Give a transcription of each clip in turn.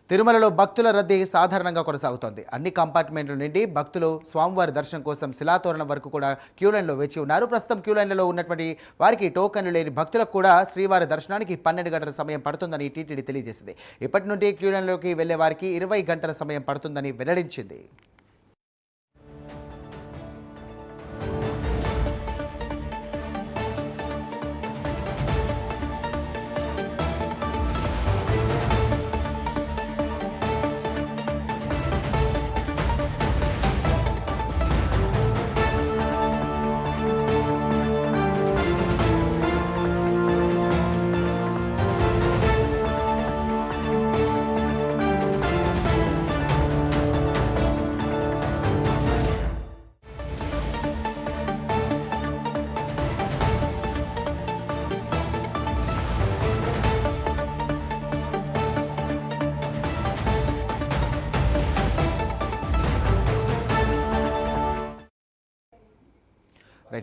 తిరుమలలో భక్తుల రద్దీ సాధారణంగా కొనసాగుతోంది. అన్ని కంపార్ట్మెంట్ల నుండి భక్తులు స్వామివారి దర్శనం కోసం శిలాతోరణం వరకు కూడా క్యూ లైన్లో వేచి ఉన్నారు. ప్రస్తుతం క్యూ లైన్లలో ఉన్నటువంటి వారికి టోకన్లు లేని భక్తులకు కూడా శ్రీవారి దర్శనానికి 12 గంటల సమయం పడుతుందని టీటీడీ తెలియజేసింది. ఇప్పటి నుండి క్యూ లైన్లోకి వెళ్లే వారికి 20 గంటల సమయం పడుతుందని వెల్లడించింది.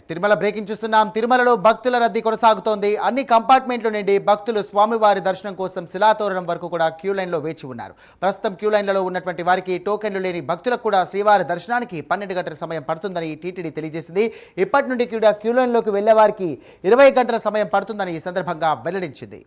తిరుమల బ్రేకింగ్ చూస్తున్నాం. తిరుమలలో భక్తుల రద్దీ కొనసాగుతోంది. అన్ని కంపార్ట్మెంట్ల నుండి భక్తులు స్వామివారి దర్శనం కోసం శిలాతోరణం వరకు కూడా క్యూ లైన్లో వేచి ఉన్నారు. ప్రస్తుతం క్యూ లైన్లలో ఉన్నటువంటి వారికి టోకెన్లు లేని భక్తులకు కూడా శ్రీవారి దర్శనానికి 12 గంటల సమయం పడుతుందని టీటీడీ తెలియజేసింది. ఇప్పటి నుండి కూడా క్యూ లైన్లోకి వెళ్లే వారికి 20 గంటల సమయం పడుతుందని ఈ సందర్భంగా వెల్లడించింది.